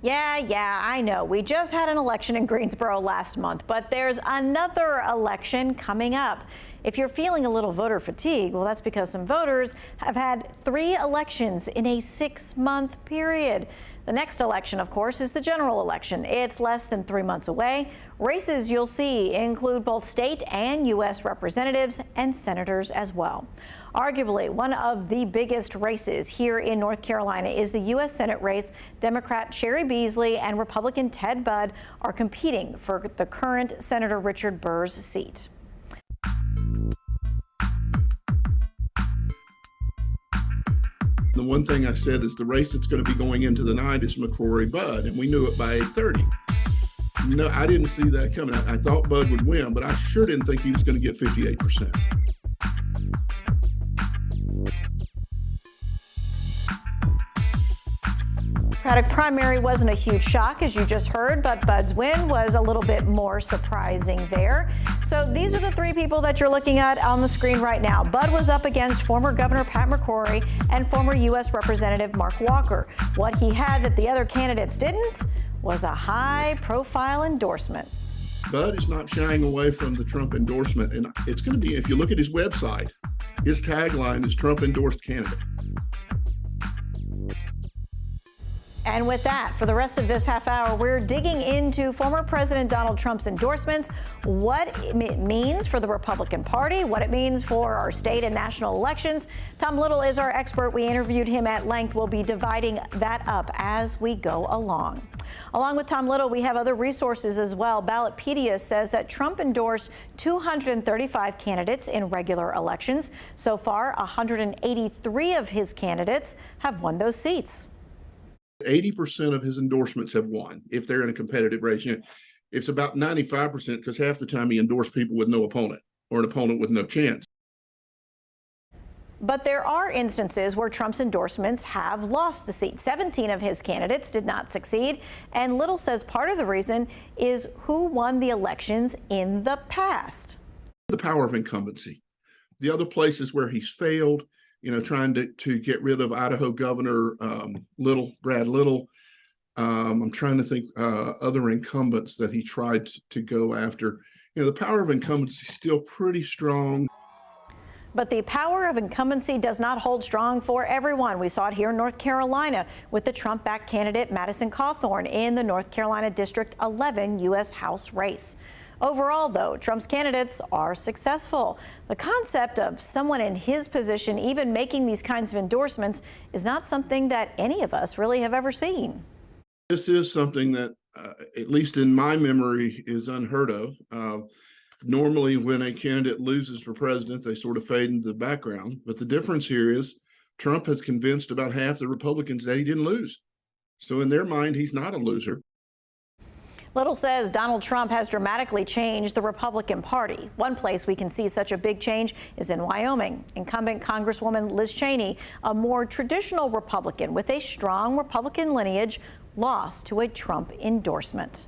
Yeah, I know. We just had an election in Greensboro last month, but there's another election coming up. If you're feeling a little voter fatigue, well, that's because some voters have had 3 elections in a 6-month period. The next election, of course, is the general election. It's less than 3 months away. Races you'll see include both state and U.S. representatives and senators as well. Arguably, one of the biggest races here in North Carolina is the U.S. Senate race. Democrat Cheri Beasley and Republican Ted Budd are competing for the current Senator Richard Burr's seat. The one thing I said is the race that's going to be going into the night is McCrory-Budd, and we knew it by 8:30. No, I didn't see that coming. I thought Budd would win, but I sure didn't think he was going to get 58%. Democratic primary wasn't a huge shock, as you just heard, but Budd's win was a little bit more surprising there. So these are the 3 people that you're looking at on the screen right now. Budd was up against former Governor Pat McCrory and former U.S. Representative Mark Walker. What he had that the other candidates didn't was a high-profile endorsement. Budd is not shying away from the Trump endorsement, and it's going to be, if you look at his website, his tagline is Trump endorsed candidate. And with that, for the rest of this half hour, we're digging into former President Donald Trump's endorsements, what it means for the Republican Party, what it means for our state and national elections. Thom Little is our expert. We interviewed him at length. We'll be dividing that up as we go along. Along with Thom Little, we have other resources as well. Ballotpedia says that Trump endorsed 235 candidates in regular elections. So far, 183 of his candidates have won those seats. 80% of his endorsements have won if they're in a competitive race. You know, it's about 95% because half the time he endorsed people with no opponent or an opponent with no chance. But there are instances where Trump's endorsements have lost the seat. 17 of his candidates did not succeed. And Little says part of the reason is who won the elections in the past. The power of incumbency. The other places where he's failed, you know, trying to get rid of Idaho Governor Brad Little. I'm trying to think other incumbents that he tried to go after. You know, the power of incumbency is still pretty strong. But the power of incumbency does not hold strong for everyone. We saw it here in North Carolina with the Trump-backed candidate Madison Cawthorn in the North Carolina District 11 U.S. House race. Overall, though, Trump's candidates are successful. The concept of someone in his position even making these kinds of endorsements is not something that any of us really have ever seen. This is something that, at least in my memory, is unheard of. Normally, when a candidate loses for president, they sort of fade into the background. But the difference here is Trump has convinced about half the Republicans that he didn't lose. So in their mind, he's not a loser. Little says Donald Trump has dramatically changed the Republican Party. One place we can see such a big change is in Wyoming. Incumbent Congresswoman Liz Cheney, a more traditional Republican with a strong Republican lineage, lost to a Trump endorsement.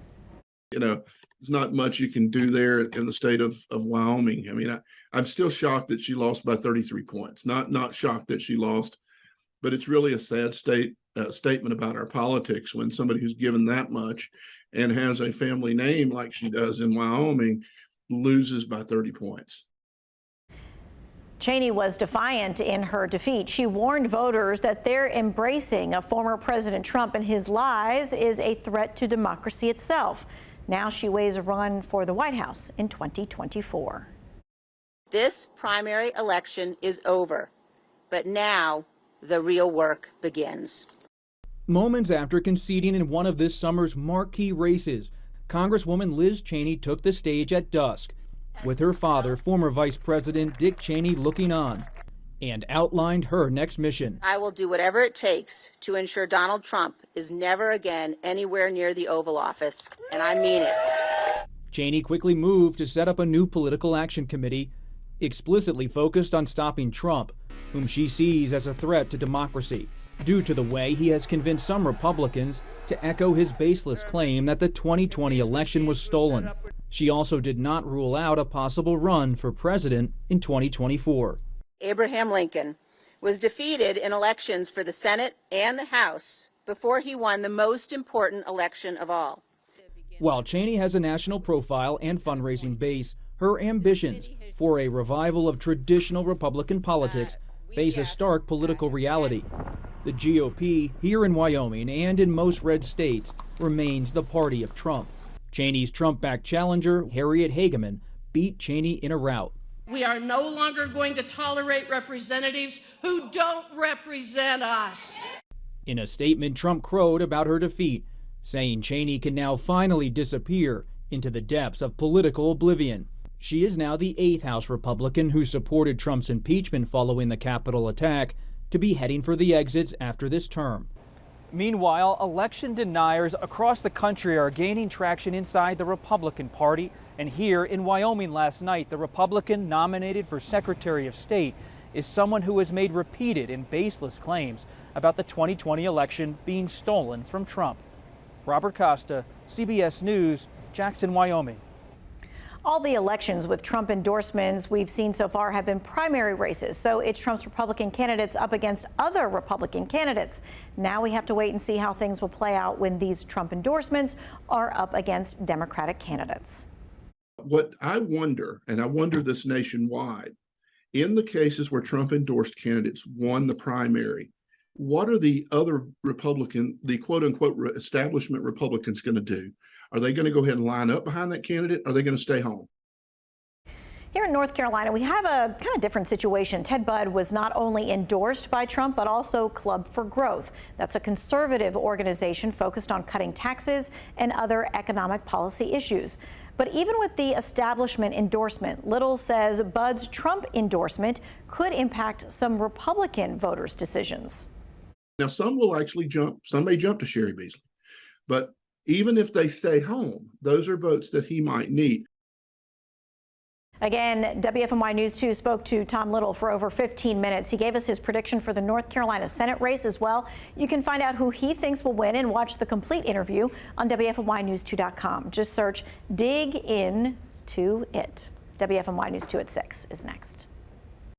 You know, there's not much you can do there in the state of Wyoming. I mean, I'm still shocked that she lost by 33 points. Not shocked that she lost, but it's really a sad statement about our politics when somebody who's given that much and has a family name like she does in Wyoming loses by 30 points. Cheney was defiant in her defeat. She warned voters that their embracing of former President Trump and his lies is a threat to democracy itself. Now she weighs a run for the White House in 2024. This primary election is over, but now the real work begins. Moments after conceding in one of this summer's marquee races, Congresswoman Liz Cheney took the stage at dusk, with her father, former Vice President Dick Cheney, looking on, and outlined her next mission. I will do whatever it takes to ensure Donald Trump is never again anywhere near the Oval Office, and I mean it. Cheney quickly moved to set up a new political action committee, explicitly focused on stopping Trump, whom she sees as a threat to democracy, due to the way he has convinced some Republicans to echo his baseless claim that the 2020 election was stolen. She also did not rule out a possible run for president in 2024. Abraham Lincoln was defeated in elections for the Senate and the House before he won the most important election of all. While Cheney has a national profile and fundraising base, her ambitions for a revival of traditional Republican politics face a stark political reality. The GOP here in Wyoming and in most red states remains the party of Trump. Cheney's Trump-backed challenger, Harriet Hageman, beat Cheney in a rout. We are no longer going to tolerate representatives who don't represent us. In a statement, Trump crowed about her defeat, saying Cheney can now finally disappear into the depths of political oblivion. She is now the 8th House Republican who supported Trump's impeachment following the Capitol attack to be heading for the exits after this term. Meanwhile, election deniers across the country are gaining traction inside the Republican Party. And here in Wyoming last night, the Republican nominated for Secretary of State is someone who has made repeated and baseless claims about the 2020 election being stolen from Trump. Robert Costa, CBS News, Jackson, Wyoming. All the elections with Trump endorsements we've seen so far have been primary races, so it's Trump's Republican candidates up against other Republican candidates. Now we have to wait and see how things will play out when these Trump endorsements are up against Democratic candidates. What I wonder, and I wonder this nationwide, in the cases where Trump endorsed candidates won the primary, what are the other the quote unquote establishment Republicans going to do? Are they going to go ahead and line up behind that candidate? Are they going to stay home? Here in North Carolina, we have a kind of different situation. Ted Budd was not only endorsed by Trump, but also Club for Growth. That's a conservative organization focused on cutting taxes and other economic policy issues. But even with the establishment endorsement, Little says Budd's Trump endorsement could impact some Republican voters' decisions. Now, some will actually jump. Some may jump to Cheri Beasley. But even if they stay home, those are votes that he might need. Again, WFMY News 2 spoke to Thom Little for over 15 minutes. He gave us his prediction for the North Carolina Senate race as well. You can find out who he thinks will win and watch the complete interview on WFMYnews2.com. Just search Dig In to It. WFMY News 2 at 6 is next.